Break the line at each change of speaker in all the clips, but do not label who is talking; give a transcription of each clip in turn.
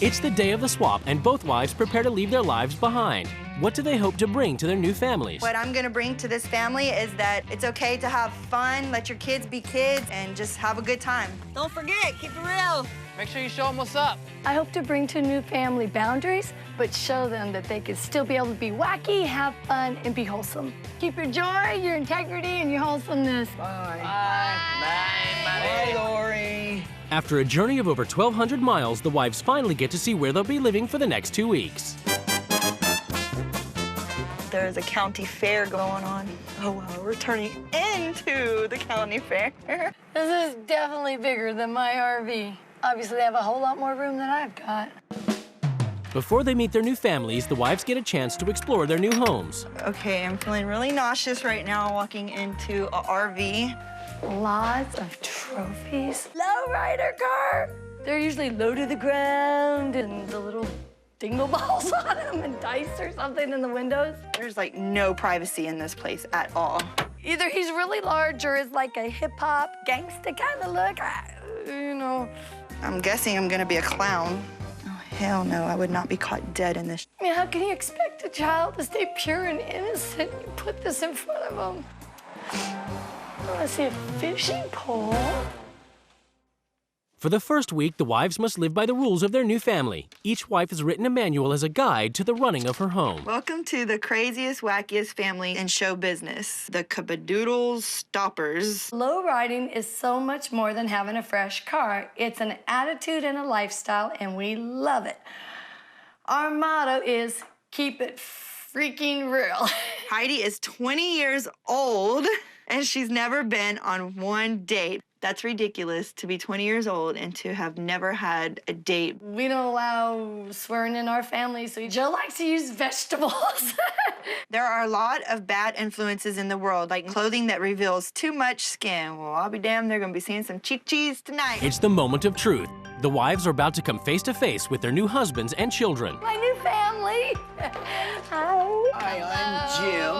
It's the day of the swap, and both wives prepare to leave their lives behind. What do they hope to bring to their new families?
What I'm gonna bring to this family is that it's okay to have fun, let your kids be kids, and just have a good time.
Don't forget, keep it real.
Make sure you show them what's up.
I hope to bring to new family boundaries, but show them that they can still be able to be wacky, have fun, and be wholesome. Keep your joy, your integrity, and your wholesomeness.
Bye.
Bye.
Bye, Lori.
After a journey of over 1,200 miles, the wives finally get to see where they'll be living for the next 2 weeks.
There's a county fair going on. Oh, wow, we're turning into the county fair.
This is definitely bigger than my RV. Obviously, they have a whole lot more room than I've got.
Before they meet their new families, the wives get a chance to explore their new homes.
Okay, I'm feeling really nauseous right now walking into a RV.
Lots of trophies. Lowrider car! They're usually low to the ground and the little dingle balls on them and dice or something in the windows.
There's like no privacy in this place at all.
Either he's really large or is like a hip-hop gangsta kind of look. You know.
I'm guessing I'm gonna be a clown. Oh, hell no, I would not be caught dead in this.
I mean, how can you expect a child to stay pure and innocent? You put this in front of them. I want to see a fishing pole.
For the first week, the wives must live by the rules of their new family. Each wife has written a manual as a guide to the running of her home.
Welcome to the craziest, wackiest family in show business, the Cabadoodle Stoppers.
Low riding is so much more than having a fresh car. It's an attitude and a lifestyle, and we love it. Our motto is keep it freaking real.
Heidi is 20 years old, and she's never been on one date. That's ridiculous to be 20 years old and to have never had a date.
We don't allow swearing in our family, so Joe likes to use vegetables.
There are a lot of bad influences in the world, like clothing that reveals too much skin. Well, I'll be damned, they're gonna be seeing some cheek cheese tonight.
It's the moment of truth. The wives are about to come face to face with their new husbands and children.
My new family.
Hi, I'm Jim.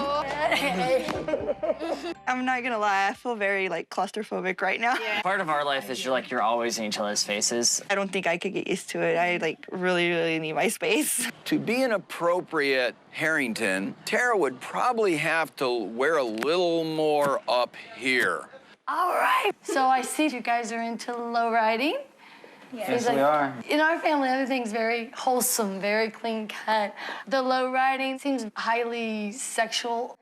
I'm not gonna lie, I feel very claustrophobic right now.
Yeah. Part of our life is you're always in each other's faces.
I don't think I could get used to it. I really need my space.
To be an appropriate Harrington, Tara would probably have to wear a little more up here.
All right. So I see you guys are into low riding.
Yes, we are.
In our family, everything's very wholesome, very clean cut. The low riding seems highly sexual,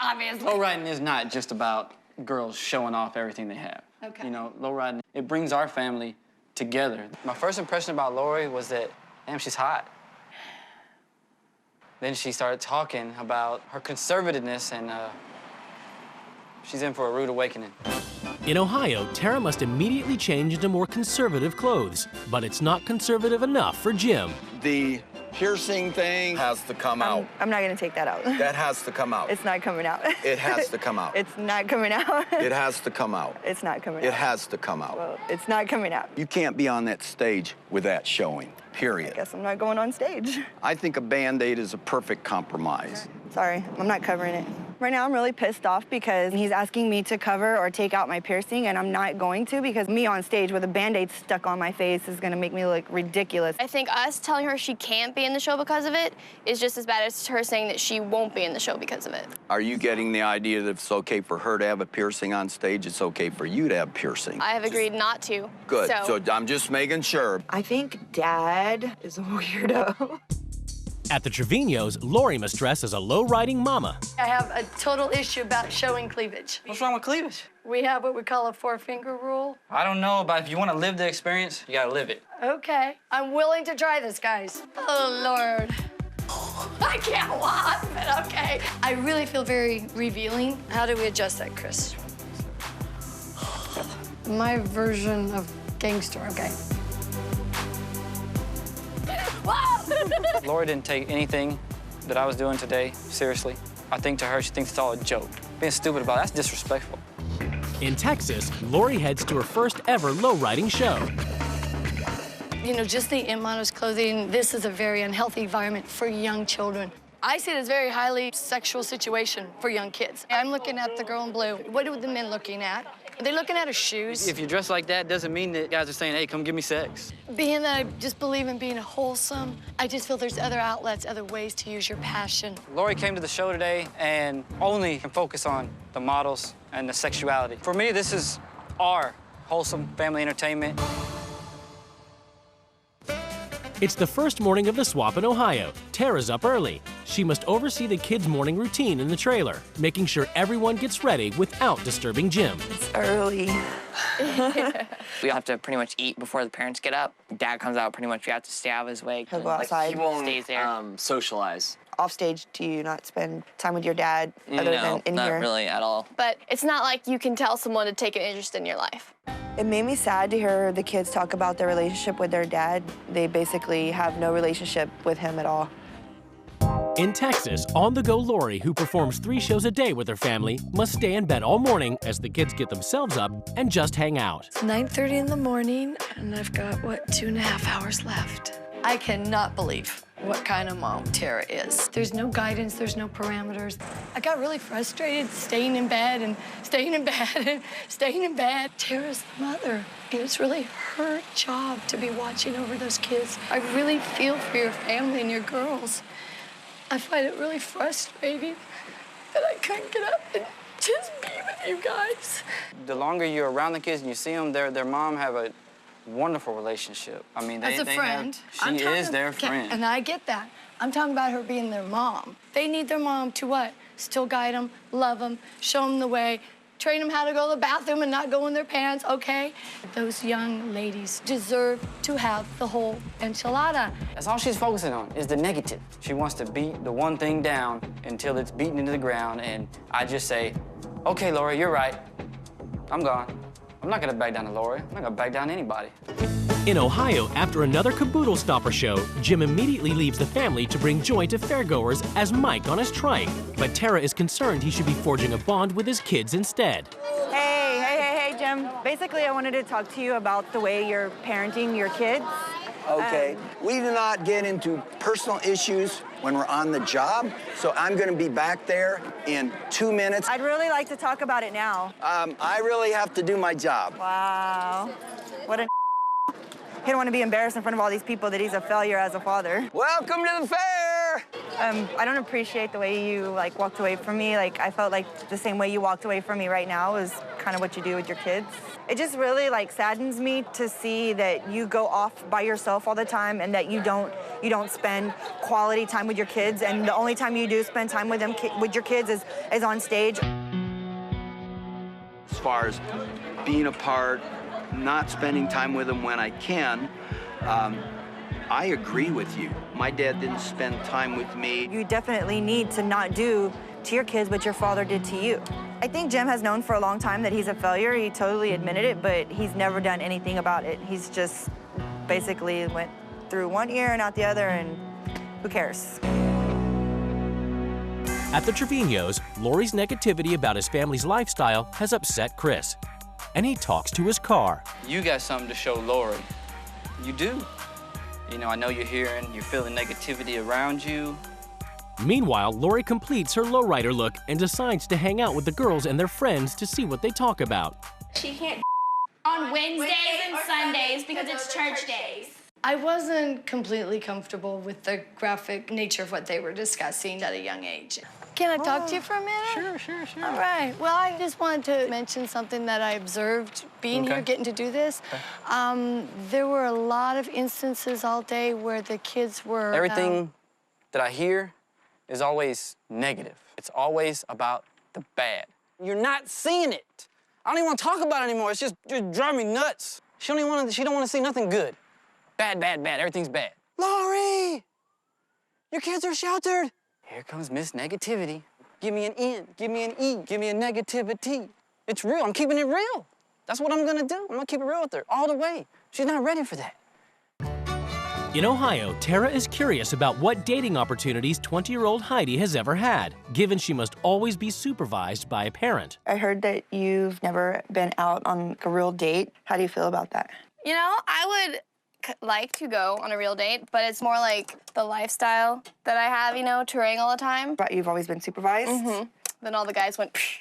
obviously.
Low riding is not just about girls showing off everything they have.
Okay.
You know, low riding, it brings our family together. My first impression about Lori was that, damn, she's hot. Then she started talking about her conservativeness, and she's in for a rude awakening.
In Ohio, Tara must immediately change into more conservative clothes. But it's not conservative enough for Jim.
The piercing thing has to come out.
I'm not gonna take that out.
That has to come out.
It's not coming out.
It has to come out.
It's not coming out.
It has to come out.
It's not coming out.
It has to come out.
Well, it's not coming out.
You can't be on that stage with that showing, period.
Guess I'm not going on stage.
I think a Band-Aid is a perfect compromise.
Sorry, I'm not covering it. Right now, I'm really pissed off because he's asking me to cover or take out my piercing, and I'm not going to because me on stage with a Band-Aid stuck on my face is gonna make me look ridiculous.
I think us telling her she can't be in the show because of it is just as bad as her saying that she won't be in the show because of it.
Are you getting the idea that it's okay for her to have a piercing on stage? It's okay for you to have piercing?
I have agreed not to.
Good, so I'm just making sure.
I think Dad is a weirdo.
At the Trevino's, Lori must dress as a low-riding mama.
I have a total issue about showing cleavage.
What's wrong with cleavage?
We have what we call a 4-finger rule.
I don't know, but if you want to live the experience, you gotta live it.
Okay, I'm willing to try this, guys. Oh, Lord. I can't walk, but okay. I really feel very revealing. How do we adjust that, Chris? My version of gangster, okay.
Lori didn't take anything that I was doing today seriously. I think to her, she thinks it's all a joke. Being stupid about it, that's disrespectful.
In Texas, Lori heads to her first ever low-riding show.
You know, just the immodest clothing, this is a very unhealthy environment for young children. I see it as a very highly sexual situation for young kids. I'm looking at the girl in blue. What are the men looking at? Are they looking at her shoes?
If you dress like that, doesn't mean that guys are saying, hey, come give me sex.
Being that I just believe in being wholesome, I just feel there's other outlets, other ways to use your passion.
Lori came to the show today and only can focus on the models and the sexuality. For me, this is our wholesome family entertainment.
It's the first morning of the swap in Ohio. Tara's up early. She must oversee the kids' morning routine in the trailer, making sure everyone gets ready without disturbing Jim.
It's early.
We have to pretty much eat before the parents get up. Dad comes out, pretty much we have to stay out of his way.
He'll go outside.
He won't stays there.
Socialize.
Off stage, do you not spend time with your dad other than in
not
here?
really at all.
But it's not like you can tell someone to take an interest in your life.
It made me sad to hear the kids talk about their relationship with their dad. They basically have no relationship with him at all.
In Texas, on-the-go Lori, who performs 3 shows a day with her family, must stay in bed all morning as the kids get themselves up and just hang out.
It's 9:30 in the morning, and I've got, what, 2.5 hours left. I cannot believe what kind of mom Tara is. There's no guidance, there's no parameters. I got really frustrated staying in bed and staying in bed and staying in bed. Tara's the mother, and it's really her job to be watching over those kids. I really feel for your family and your girls. I find it really frustrating that I couldn't get up and just be with you guys.
The longer you're around the kids and you see them, their mom have a wonderful relationship. I mean,
As a friend.
She is their friend.
And I get that. I'm talking about her being their mom. They need their mom to what? Still guide them, love them, show them the way, train them how to go to the bathroom and not go in their pants, okay? Those young ladies deserve to have the whole enchilada.
That's all she's focusing on, is the negative. She wants to beat the one thing down until it's beaten into the ground, and I just say, okay, Lori, you're right. I'm gone. I'm not gonna back down to Lori. I'm not gonna back down to anybody.
In Ohio, after another caboodle stopper show, Jim immediately leaves the family to bring joy to fairgoers as Mike on his trike. But Tara is concerned he should be forging a bond with his kids instead.
Hey, Jim. Basically, I wanted to talk to you about the way you're parenting your kids.
Okay. We do not get into personal issues when we're on the job, so I'm going to be back there in 2 minutes.
I'd really like to talk about it now.
I really have to do my job.
Wow. What a He don't want to be embarrassed in front of all these people that he's a failure as a father.
Welcome to the fair!
I don't appreciate the way you walked away from me. I felt like the same way you walked away from me right now is kind of what you do with your kids. It just really saddens me to see that you go off by yourself all the time and that you don't spend quality time with your kids, and the only time you do spend time with them with your kids is on stage.
As far as being apart, not spending time with them when I can, I agree with you. My dad didn't spend time with me.
You definitely need to not do to your kids what your father did to you. I think Jim has known for a long time that he's a failure. He totally admitted it, but he's never done anything about it. He's just basically went through one ear and out the other, and who cares?
At the Trevino's, Lori's negativity about his family's lifestyle has upset Chris, and he talks to his car.
You got something to show Lori. You do. You know, I know you're feeling negativity around you.
Meanwhile, Lori completes her lowrider look and decides to hang out with the girls and their friends to see what they talk about.
She can't on Wednesdays and Sundays because it's church days.
I wasn't completely comfortable with the graphic nature of what they were discussing at a young age. Can I talk to you for a minute?
Sure.
All right. Well, I just wanted to mention something that I observed being here, getting to do this. Okay. There were a lot of instances all day where the kids were...
Everything that I hear is always negative. It's always about the bad. You're not seeing it. I don't even want to talk about it anymore. It's just driving me nuts. She don't want to see nothing good. Bad. Everything's bad. Lori! Your kids are sheltered. Here comes Miss Negativity. Give me an N, give me an E, give me a negativity. It's real, I'm keeping it real. That's what I'm gonna do. I'm gonna keep it real with her all the way. She's not ready for that.
In Ohio, Tara is curious about what dating opportunities 20-year-old Heidi has ever had, given she must always be supervised by a parent.
I heard that you've never been out on a real date. How do you feel about that?
You know, I would like to go on a real date, but it's more like the lifestyle that I have, touring all the time.
But you've always been supervised?
Mm-hmm. Then all the guys went, psh.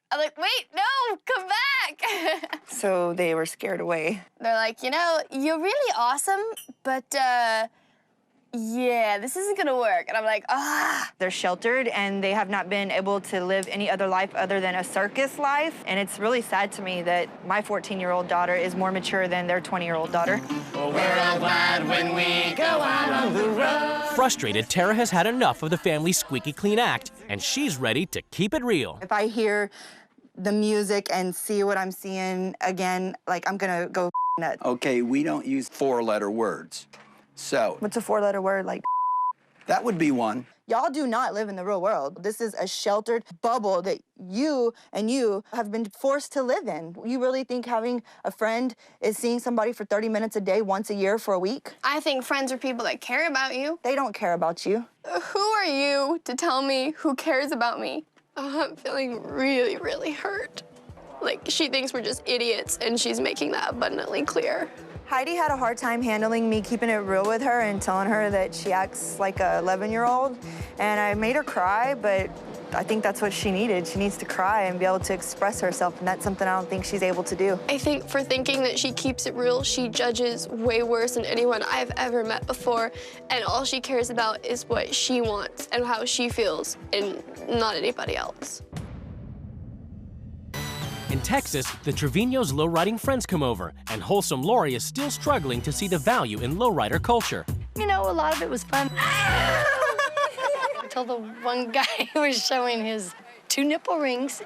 I'm like, wait, no, come back.
So they were scared away.
They're like, you know, you're really awesome, but yeah, this isn't gonna work. And I'm like, ah.
They're sheltered and they have not been able to live any other life other than a circus life. And it's really sad to me that my 14-year-old daughter is more mature than their 20-year-old daughter.
Well, we're all glad when we go out on the road. Frustrated, Tara has had enough of the family's squeaky clean act, and she's ready to keep it real.
If I hear the music and see what I'm seeing again, like, I'm gonna go nuts.
Okay, we don't use 4-letter words. So.
What's a 4-letter word, like?
That would be one.
Y'all do not live in the real world. This is a sheltered bubble that you have been forced to live in. You really think having a friend is seeing somebody for 30 minutes a day once a year for a week?
I think friends are people that care about you.
They don't care about you.
Who are you to tell me who cares about me? I'm feeling really, really hurt. Like, she thinks we're just idiots, and she's making that abundantly clear.
Heidi had a hard time handling me keeping it real with her and telling her that she acts like a 11-year-old. And I made her cry, but I think that's what she needed. She needs to cry and be able to express herself, and that's something I don't think she's able to do.
I think for thinking that she keeps it real, she judges way worse than anyone I've ever met before, and all she cares about is what she wants and how she feels, and not anybody else.
In Texas, the Trevino's lowriding friends come over, and wholesome Lori is still struggling to see the value in lowrider culture.
You know, a lot of it was fun. Until the one guy who was showing his 2 nipple rings,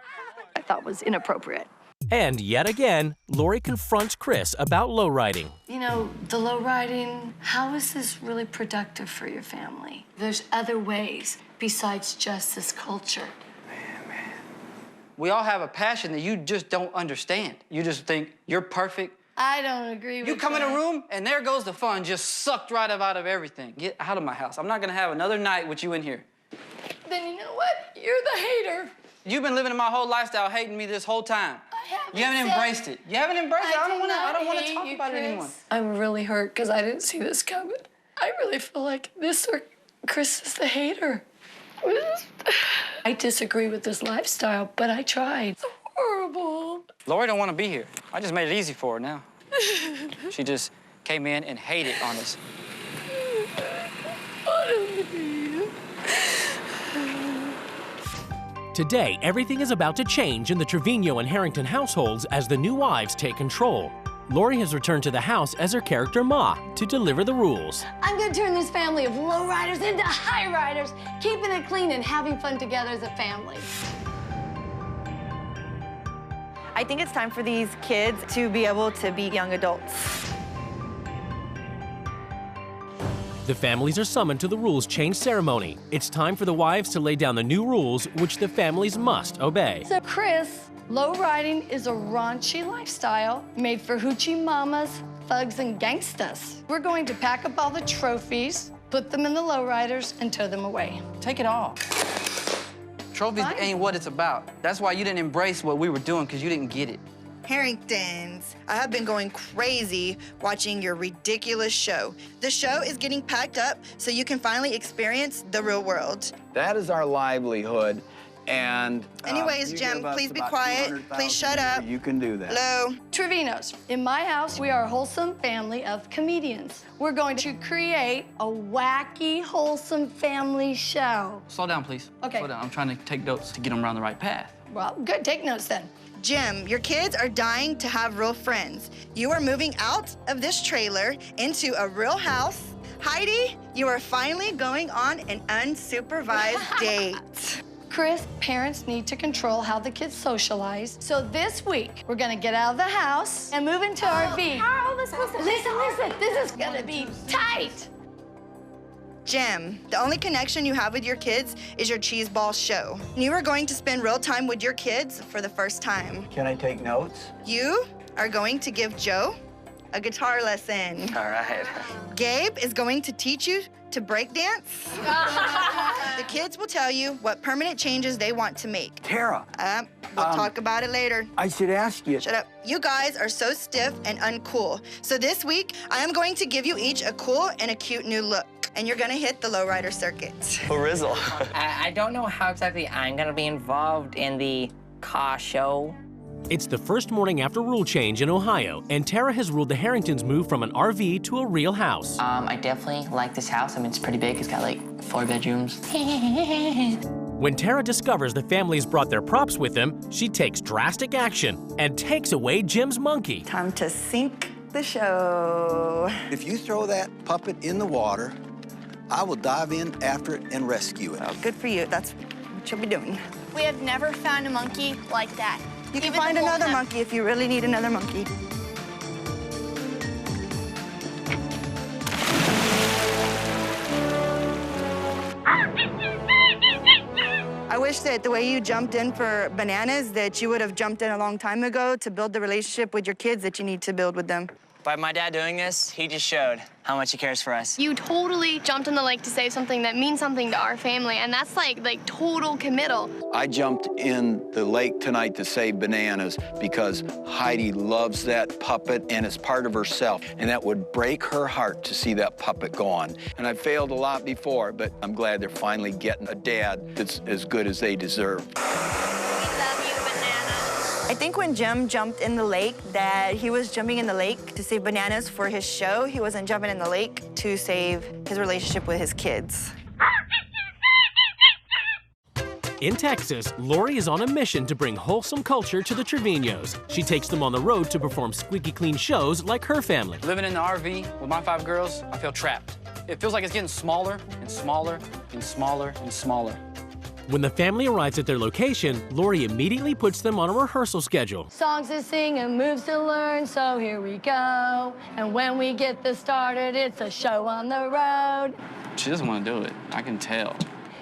I thought was inappropriate.
And yet again, Lori confronts Chris about lowriding.
You know, the lowriding, how is this really productive for your family? There's other ways besides just this culture.
We all have a passion that you just don't understand. You just think you're perfect.
I don't agree with
You come
that.
in a room, and there goes the fun, just sucked right out of everything. Get out of my house. I'm not gonna have another night with you in here.
Then you know what? You're the hater.
You've been living in my whole lifestyle hating me this whole time. You haven't embraced it. You haven't embraced it. I don't want to talk about it anymore.
I'm really hurt because I didn't see this coming. I really feel like this or Chris is the hater. I disagree with this lifestyle, but I tried. It's horrible.
Lori don't want to be here. I just made it easy for her now. She just came in and hated on us.
Today, everything is about to change in the Trevino and Harrington households as the new wives take control. Lori has returned to the house as her character Ma to deliver the rules.
I'm gonna turn this family of lowriders into high-riders, keeping it clean and having fun together as a family.
I think it's time for these kids to be able to be young adults.
The families are summoned to the rules change ceremony. It's time for the wives to lay down the new rules, which the families must obey.
So, Chris, lowriding is a raunchy lifestyle made for hoochie mamas, thugs, and gangstas. We're going to pack up all the trophies, put them in the lowriders, and tow them away.
Take it off. Trophies ain't what it's about. That's why you didn't embrace what we were doing, because you didn't get it.
Harringtons, I have been going crazy watching your ridiculous show. The show is getting packed up so you can finally experience the real world.
That is our livelihood. And
anyways, Jim, please be quiet. Please shut up.
You can do that.
Hello.
Trevinos, in my house, we are a wholesome family of comedians. We're going to create a wacky, wholesome family show.
Slow down, please.
Okay.
Slow down. I'm trying to take notes to get them around the right path.
Well, good. Take notes then.
Jim, your kids are dying to have real friends. You are moving out of this trailer into a real house. Heidi, you are finally going on an unsupervised date.
Chris, parents need to control how the kids socialize. So this week, we're gonna get out of the house and move into RV.
How are we supposed to...
Listen, this is gonna be tight.
Jim, the only connection you have with your kids is your cheese ball show. You are going to spend real time with your kids for the first time.
Can I take notes?
You are going to give Joe a guitar lesson.
All right.
Gabe is going to teach you to break dance. The kids will tell you what permanent changes they want to make.
Tara.
We'll talk about it later.
I should ask you.
Shut up. You guys are so stiff and uncool. So this week, I am going to give you each a cool and a cute new look. And you're gonna hit the lowrider circuit.
I don't know how exactly I'm gonna be involved in the car show.
It's the first morning after rule change in Ohio, and Tara has ruled the Harringtons move from an RV to a real house.
I definitely like this house. I mean, it's pretty big. It's got like 4 bedrooms.
When Tara discovers the family's brought their props with them, she takes drastic action and takes away Jim's monkey.
Time to sink the show.
If you throw that puppet in the water, I will dive in after it and rescue it.
Oh, good for you. That's what you'll be doing.
We have never found a monkey like that.
You can find another monkey if you really need another monkey. I wish that the way you jumped in for bananas, that you would have jumped in a long time ago to build the relationship with your kids that you need to build with them.
By my dad doing this, he just showed how much he cares for us.
You totally jumped in the lake to save something that means something to our family, and that's like total committal.
I jumped in the lake tonight to save bananas because Heidi loves that puppet and it's part of herself. And that would break her heart to see that puppet gone. And I've failed a lot before, but I'm glad they're finally getting a dad that's as good as they deserve.
I think when Jim jumped in the lake, that he was jumping in the lake to save bananas for his show. He wasn't jumping in the lake to save his relationship with his kids.
In Texas, Lori is on a mission to bring wholesome culture to the Trevino's. She takes them on the road to perform squeaky clean shows like her family.
Living in the RV with my 5 girls, I feel trapped. It feels like it's getting smaller and smaller and smaller and smaller.
When the family arrives at their location, Lori immediately puts them on a rehearsal schedule.
Songs to sing and moves to learn, so here we go. And when we get this started, it's a show on the road.
She doesn't want to do it. I can tell.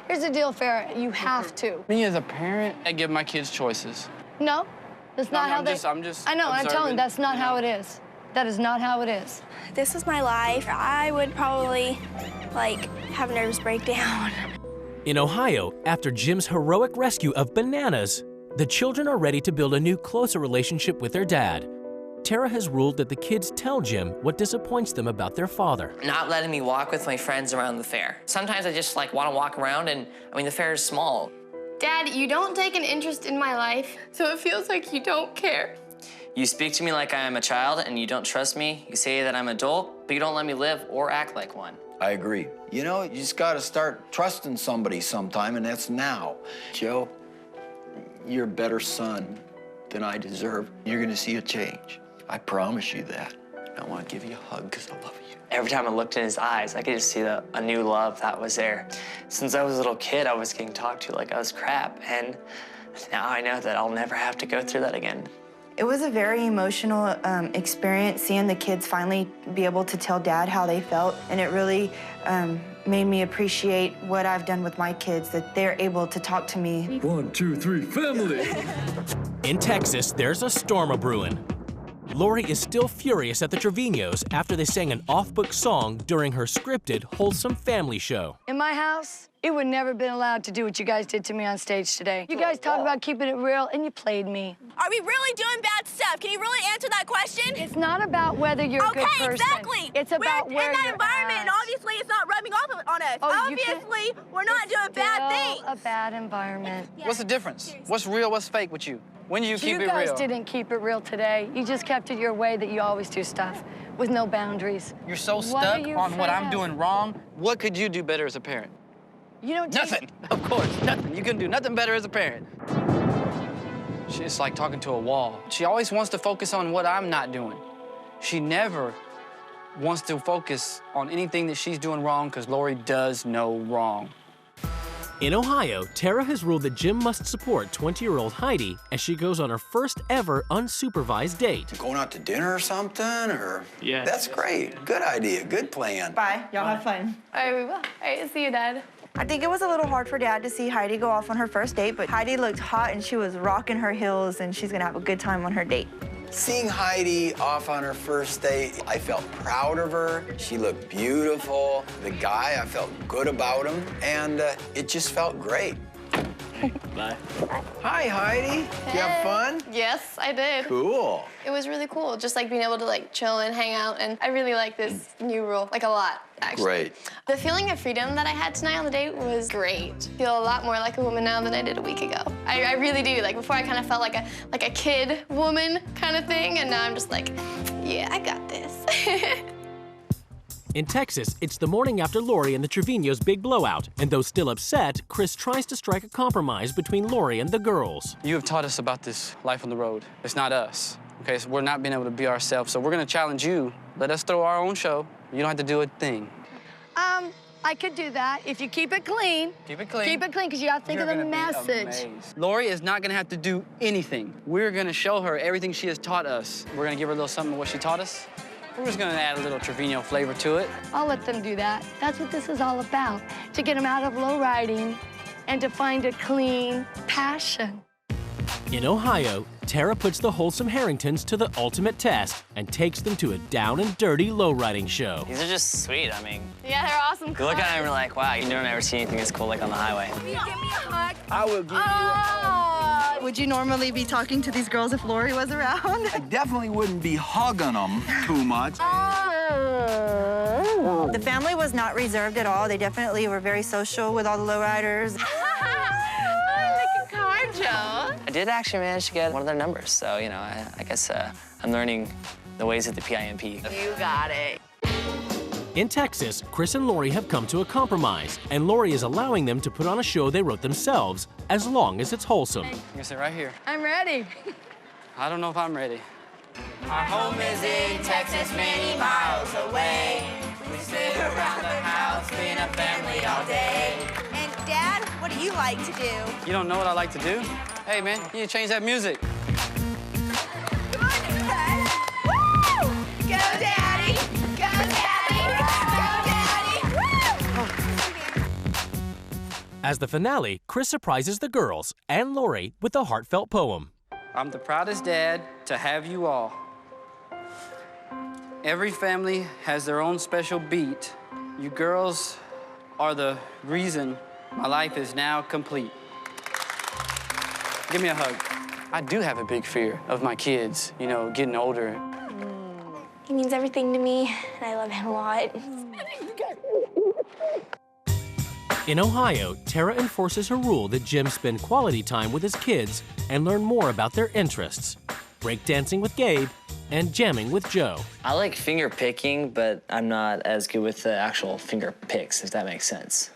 Here's the deal, Farrah. You have to.
Me as a parent, I give my kids choices.
No, that's not how
I'm just
I know, I'm telling
observing.
you, that's not how it is. That is not how it is.
This is my life. I would probably, have a nervous breakdown.
In Ohio, after Jim's heroic rescue of bananas, the children are ready to build a new, closer relationship with their dad. Tara has ruled that the kids tell Jim what disappoints them about their father.
Not letting me walk with my friends around the fair. Sometimes I just want to walk around, and I mean, the fair is small.
Dad, you don't take an interest in my life, so it feels like you don't care.
You speak to me like I am a child, and you don't trust me. You say that I'm an adult, but you don't let me live or act like one.
I agree. You know, you just got to start trusting somebody sometime, and that's now. Joe, you're a better son than I deserve. You're going to see a change. I promise you that. I want to give you a hug because I love you.
Every time I looked in his eyes, I could just see a new love that was there. Since I was a little kid, I was getting talked to like I was crap, and now I know that I'll never have to go through that again.
It was a very emotional experience seeing the kids finally be able to tell Dad how they felt, and it really made me appreciate what I've done with my kids, that they're able to talk to me.
1, 2, 3, family!
In Texas, there's a storm a-brewing. Lori is still furious at the Trevino's after they sang an off-book song during her scripted, wholesome family show.
In my house, it would never been allowed to do what you guys did to me on stage today. You guys talk about keeping it real, and you played me.
Are we really doing bad stuff? Can you really answer that question?
It's not about whether you're a good person.
Okay, exactly.
It's about
we're
where
in that
you're
environment,
at.
and obviously it's not rubbing off on us.
Oh,
obviously, we're not doing bad things.
A bad environment.
What's the difference? What's real, what's fake with you? When do you keep it real?
You guys didn't keep it real today. You just kept it your way that you always do stuff, with no boundaries.
You're so stuck on what I'm doing wrong. What could you do better as a parent?
You don't
Nothing, of course, nothing. You couldn't do nothing better as a parent. It's like talking to a wall. She always wants to focus on what I'm not doing. She never wants to focus on anything that she's doing wrong, because Lori does no wrong.
In Ohio, Tara has ruled that Jim must support 20-year-old Heidi as she goes on her first ever unsupervised date.
Going out to dinner or something, or?
Yeah.
That's great. Good idea. Good plan.
Bye. Y'all have fun.
All right, we will. All right, see you, Dad.
I think it was a little hard for Dad to see Heidi go off on her first date, but Heidi looked hot and she was rocking her heels, and she's gonna have a good time on her date.
Seeing Heidi off on her first date, I felt proud of her. She looked beautiful. The guy, I felt good about him, and it just felt great.
Bye.
Hi, Heidi. Did you have fun?
Yes, I did.
Cool.
It was really cool, just like being able to like chill and hang out, and I really like this new rule, like a lot, actually.
Great.
The feeling of freedom that I had tonight on the date was great. I feel a lot more like a woman now than I did a week ago. I really do. Like before, I kind of felt like a kid woman kind of thing, and now I'm just like, yeah, I got this.
In Texas, it's the morning after Lori and the Trevino's big blowout, and though still upset, Chris tries to strike a compromise between Lori and the girls.
You have taught us about this life on the road. It's not us, okay? So we're not being able to be ourselves, so we're gonna challenge you. Let us throw our own show. You don't have to do a thing.
I could do that if you keep it clean.
Keep it clean.
Keep it clean, because you have to think of the message.
Lori is not gonna have to do anything. We're gonna show her everything she has taught us. We're gonna give her a little something of what she taught us. We're just gonna add a little Trevino flavor to it.
I'll let them do that. That's what this is all about, to get them out of low riding and to find a clean passion.
In Ohio, Tara puts the wholesome Harringtons to the ultimate test and takes them to a down and dirty lowriding show.
These are just sweet, I mean.
Yeah, they're awesome.
You look at them and you're like, wow, you don't ever see anything this cool like on the highway.
Will you give me a hug?
I will give you a
Would you normally be talking to these girls if Lori was around?
I definitely wouldn't be hugging them too much.
The family was not reserved at all. They definitely were very social with all the lowriders.
I did actually manage to get one of their numbers, so, you know, I guess I'm learning the ways of the PIMP.
You got it.
In Texas, Chris and Lori have come to a compromise, and Lori is allowing them to put on a show they wrote themselves, as long as it's wholesome.
I'm gonna sit right here.
I'm ready.
I don't know if I'm ready.
Our home is in Texas, many miles away. We sit around the house, being a family all day.
And Dad, what do you like to do?
You don't know what I like to do? Hey, man, you need to change that music.
Come on, Dad. Woo! Go, Daddy! Go, Daddy! Go, Daddy! Woo!
As the finale, Chris surprises the girls and Lori with a heartfelt poem.
I'm the proudest dad to have you all. Every family has their own special beat. You girls are the reason my life is now complete. Give me a hug. I do have a big fear of my kids, you know, getting older.
He means everything to me, and I love him a lot.
In Ohio, Tara enforces her rule that Jim spend quality time with his kids and learn more about their interests. Breakdancing with Gabe and jamming with Joe.
I like finger picking, but I'm not as good with the actual finger picks, if that makes sense.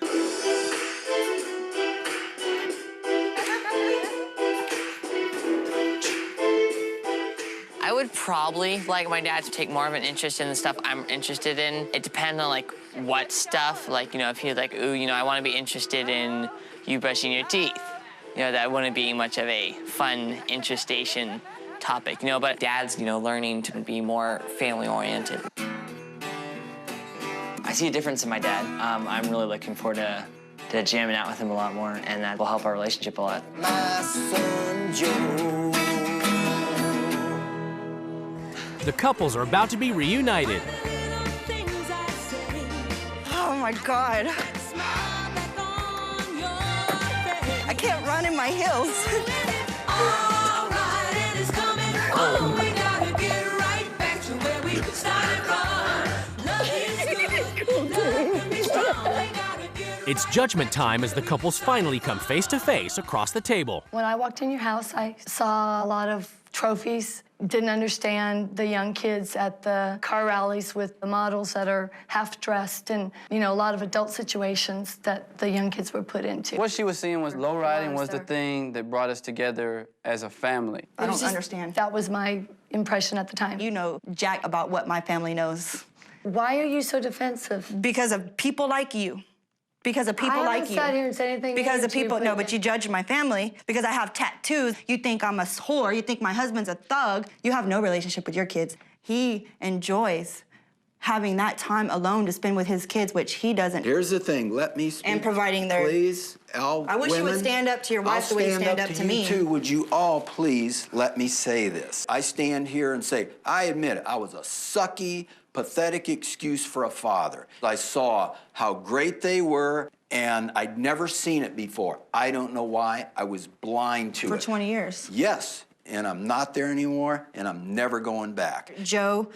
I would probably like my dad to take more of an interest in the stuff I'm interested in. It depends on like what stuff, like, you know, if he's like, ooh, you know, I want to be interested in you brushing your teeth. You know, that wouldn't be much of a fun interestation topic, you know, but Dad's, you know, learning to be more family-oriented. I see a difference in my dad. I'm really looking forward to jamming out with him a lot more, and that will help our relationship a lot.
My son Joe.
The couples are about to be reunited.
Oh my God. I can't run in my heels.
It's judgment time as the couples finally come face to face across the table.
When I walked in your house, I saw a lot of trophies. Didn't understand the young kids at the car rallies with the models that are half-dressed and, you know, a lot of adult situations that the young kids were put into.
What she was seeing was low riding was the thing that brought us together as a family.
I don't understand.
That was my impression at the time.
You know jack about what my family knows.
Why are you so defensive?
Because of people like you. Because of people like you.
I haven't sat here and said anything.
Because of people, no, but you judge my family. Because I have tattoos, you think I'm a whore, you think my husband's a thug. You have no relationship with your kids. He enjoys having that time alone to spend with his kids, which he doesn't.
Here's the thing, let me speak.
And providing their...
Please, all
I wish
women,
you would stand up to your wife the way you stand up to me.
you too. Would you all please let me say this? I stand here and say, I admit it, I was a sucky, pathetic excuse for a father. I saw how great they were, And I'd never seen it before. I don't know why. I was blind to it.
For 20 years.
Yes, and I'm not there anymore, and I'm never going back.
Joe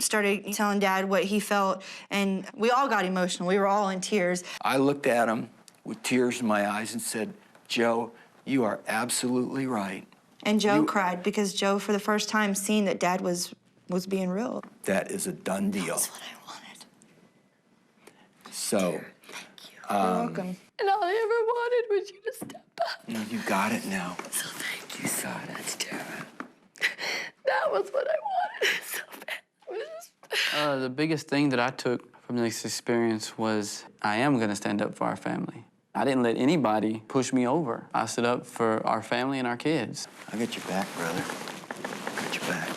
started telling Dad what he felt, and we all got emotional. We were all in tears.
I looked at him with tears in my eyes and said, Joe, you are absolutely right.
And Joe cried because Joe, for the first time, seen that Dad was being real.
That is a done deal.
That's what I wanted.
So,
thank you. You're welcome.
And all I ever wanted was you to step up.
You got it now.
So thank you so much, Tara. That was what I wanted so bad.
The biggest thing that I took from this experience was I am gonna stand up for our family. I didn't let anybody push me over. I stood up for our family and our kids.
I got your back, brother. I got your back.